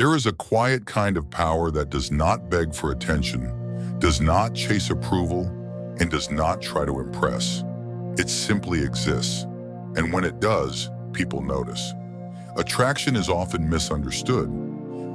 There is a quiet kind of power that does not beg for attention, does not chase approval, and does not try to impress. It simply exists, and when it does, people notice. Attraction is often misunderstood.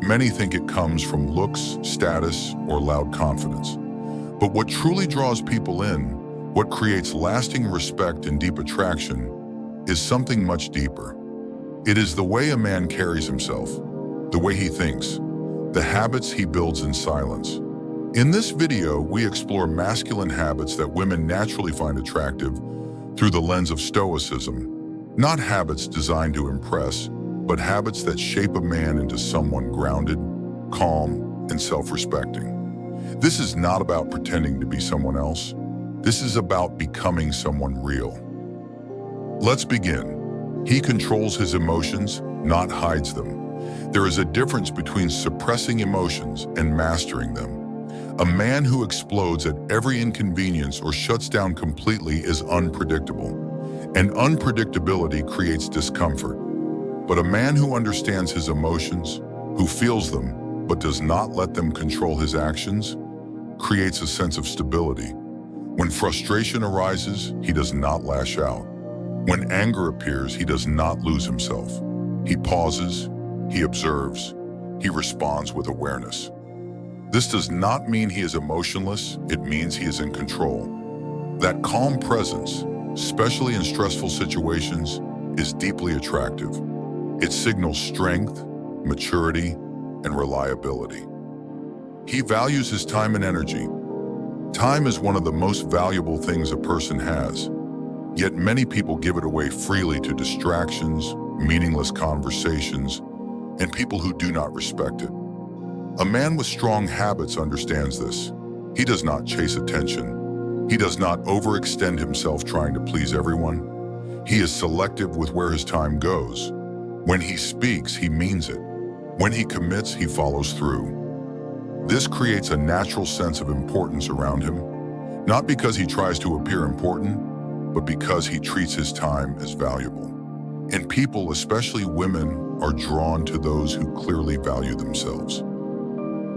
Many think it comes from looks, status, or loud confidence. But what truly draws people in, what creates lasting respect and deep attraction, is something much deeper. It is the way a man carries himself, the way he thinks, the habits he builds in silence. In this video, we explore masculine habits that women naturally find attractive through the lens of Stoicism. Not habits designed to impress, but habits that shape a man into someone grounded, calm, and self-respecting. This is not about pretending to be someone else. This is about becoming someone real. Let's begin. He controls his emotions, not hides them. There is a difference between suppressing emotions and mastering them. A man who explodes at every inconvenience or shuts down completely is unpredictable, and unpredictability creates discomfort. But a man who understands his emotions, who feels them, but does not let them control his actions, creates a sense of stability. When frustration arises, he does not lash out. When anger appears, he does not lose himself. He pauses, he observes, he responds with awareness. This does not mean he is emotionless, it means he is in control. That calm presence, especially in stressful situations, is deeply attractive. It signals strength, maturity, and reliability. He values his time and energy. Time is one of the most valuable things a person has, yet many people give it away freely to distractions, meaningless conversations, and people who do not respect it. A man with strong habits understands this. He does not chase attention. He does not overextend himself trying to please everyone. He is selective with where his time goes. When he speaks, he means it. When he commits, he follows through. This creates a natural sense of importance around him, not because he tries to appear important, but because he treats his time as valuable. And people, especially women, are drawn to those who clearly value themselves.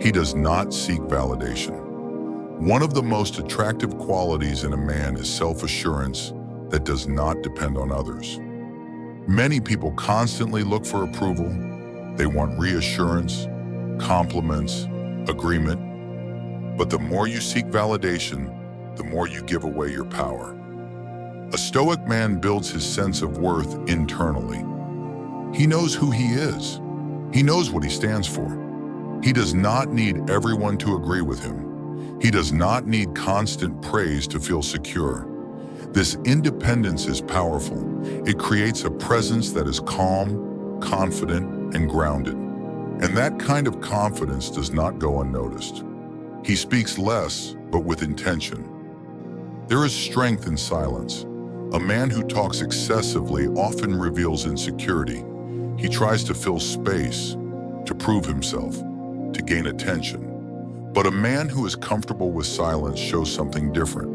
He does not seek validation. One of the most attractive qualities in a man is self-assurance that does not depend on others. Many people constantly look for approval. They want reassurance, compliments, agreement. But the more you seek validation, the more you give away your power. A Stoic man builds his sense of worth internally. He knows who he is. He knows what he stands for. He does not need everyone to agree with him. He does not need constant praise to feel secure. This independence is powerful. It creates a presence that is calm, confident, and grounded. And that kind of confidence does not go unnoticed. He speaks less, but with intention. There is strength in silence. A man who talks excessively often reveals insecurity. He tries to fill space, to prove himself, to gain attention. But a man who is comfortable with silence shows something different.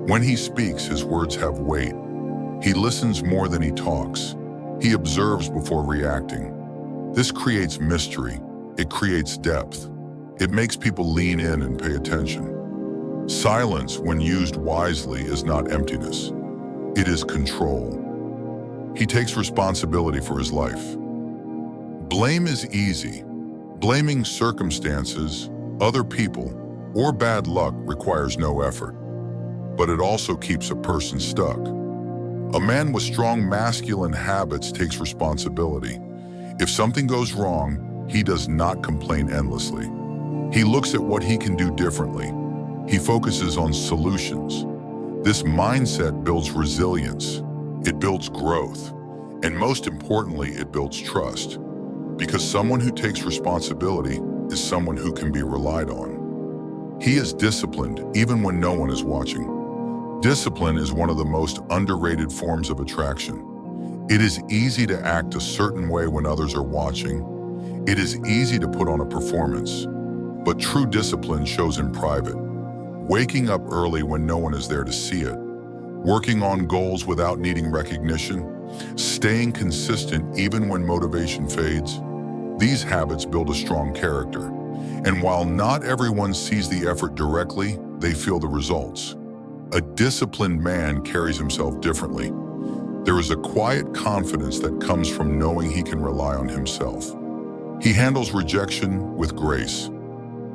When he speaks, his words have weight. He listens more than he talks. He observes before reacting. This creates mystery. It creates depth. It makes people lean in and pay attention. Silence, when used wisely, is not emptiness. It is control. He takes responsibility for his life. Blame is easy. Blaming circumstances, other people, or bad luck requires no effort. But it also keeps a person stuck. A man with strong masculine habits takes responsibility. If something goes wrong, he does not complain endlessly. He looks at what he can do differently. He focuses on solutions. This mindset builds resilience. It builds growth. And most importantly, it builds trust. Because someone who takes responsibility is someone who can be relied on. He is disciplined even when no one is watching. Discipline is one of the most underrated forms of attraction. It is easy to act a certain way when others are watching. It is easy to put on a performance. But true discipline shows in private. Waking up early when no one is there to see it. Working on goals without needing recognition. Staying consistent even when motivation fades. These habits build a strong character. And while not everyone sees the effort directly, they feel the results. A disciplined man carries himself differently. There is a quiet confidence that comes from knowing he can rely on himself. He handles rejection with grace.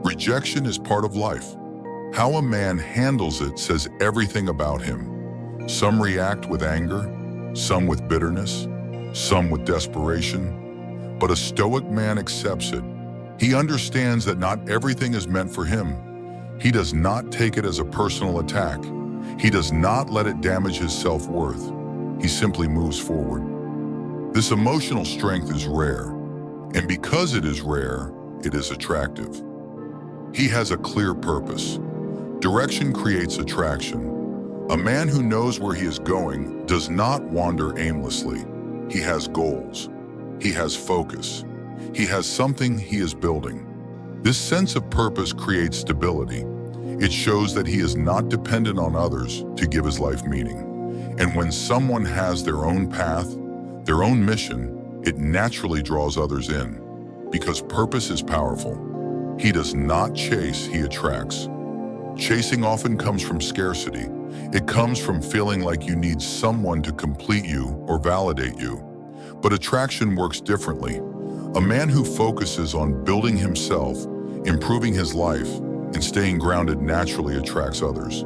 Rejection is part of life. How a man handles it says everything about him. Some react with anger, some with bitterness, some with desperation. But a Stoic man accepts it. He understands that not everything is meant for him. He does not take it as a personal attack. He does not let it damage his self-worth. He simply moves forward. This emotional strength is rare, and because it is rare, it is attractive. He has a clear purpose. Direction creates attraction. A man who knows where he is going does not wander aimlessly. He has goals. He has focus. He has something he is building. This sense of purpose creates stability. It shows that he is not dependent on others to give his life meaning. And when someone has their own path, their own mission, it naturally draws others in. Because purpose is powerful. He does not chase, he attracts. Chasing often comes from scarcity. It comes from feeling like you need someone to complete you or validate you. But attraction works differently. A man who focuses on building himself, improving his life, and staying grounded naturally attracts others.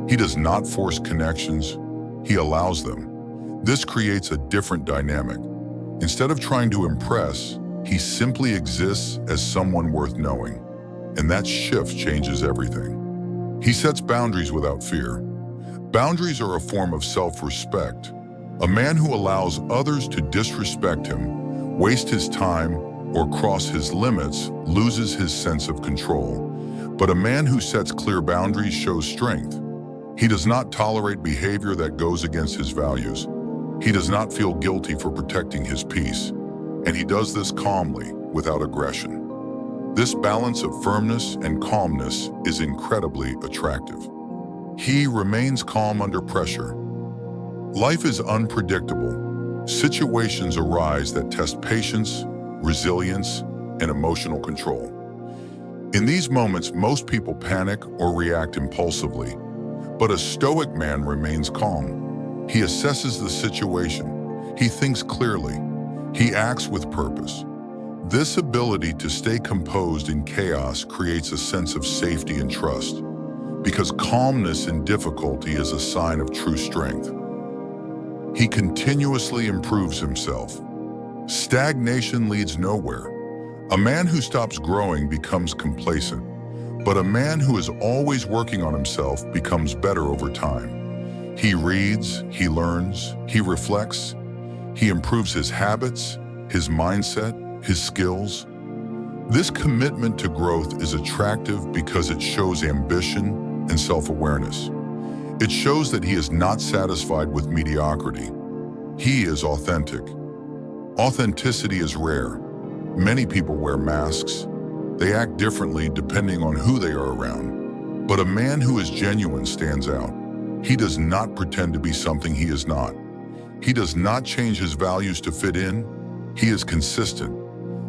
He does not force connections, he allows them. This creates a different dynamic. Instead of trying to impress, he simply exists as someone worth knowing. And that shift changes everything. He sets boundaries without fear. Boundaries are a form of self-respect. A man who allows others to disrespect him, waste his time, or cross his limits loses his sense of control. But a man who sets clear boundaries shows strength. He does not tolerate behavior that goes against his values. He does not feel guilty for protecting his peace. And he does this calmly, without aggression. This balance of firmness and calmness is incredibly attractive. He remains calm under pressure. Life is unpredictable. Situations arise that test patience, resilience, and emotional control. In these moments, most people panic or react impulsively, but a Stoic man remains calm. He assesses the situation. He thinks clearly. He acts with purpose. This ability to stay composed in chaos creates a sense of safety and trust, because calmness in difficulty is a sign of true strength. He continuously improves himself. Stagnation leads nowhere. A man who stops growing becomes complacent, but a man who is always working on himself becomes better over time. He reads, he learns, he reflects, he improves his habits, his mindset, his skills. This commitment to growth is attractive because it shows ambition and self-awareness. It shows that he is not satisfied with mediocrity. He is authentic. Authenticity is rare. Many people wear masks. They act differently depending on who they are around. But a man who is genuine stands out. He does not pretend to be something he is not. He does not change his values to fit in. He is consistent.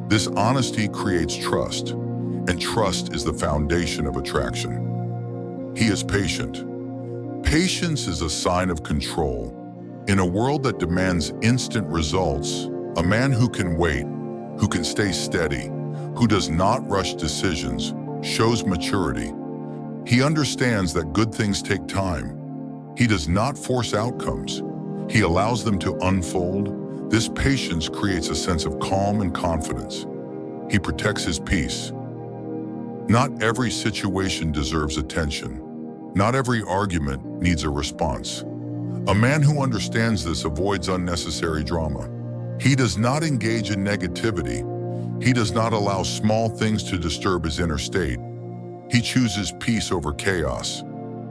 This honesty creates trust, and trust is the foundation of attraction. He is patient. Patience is a sign of control. In a world that demands instant results, a man who can wait, who can stay steady, who does not rush decisions, shows maturity. He understands that good things take time. He does not force outcomes. He allows them to unfold. This patience creates a sense of calm and confidence. He protects his peace. Not every situation deserves attention. Not every argument needs a response. A man who understands this avoids unnecessary drama. He does not engage in negativity. He does not allow small things to disturb his inner state. He chooses peace over chaos.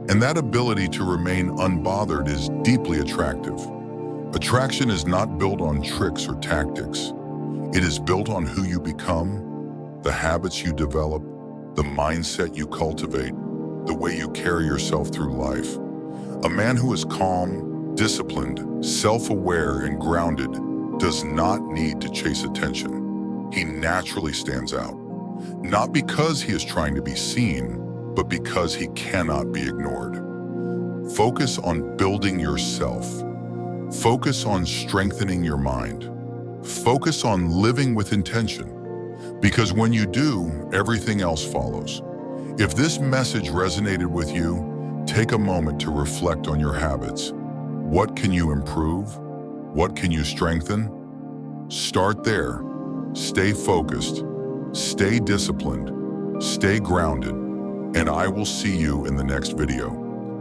And that ability to remain unbothered is deeply attractive. Attraction is not built on tricks or tactics. It is built on who you become, the habits you develop, the mindset you cultivate, the way you carry yourself through life. A man who is calm, disciplined, self-aware, and grounded does not need to chase attention. he naturally stands out. Not because he is trying to be seen, but because he cannot be ignored. Focus on building yourself. Focus on strengthening your mind. Focus on living with intention. Because when you do, everything else follows. If this message resonated with you, take a moment to reflect on your habits. What can you improve? What can you strengthen? Start there. Stay focused. Stay disciplined. Stay grounded. And I will see you in the next video.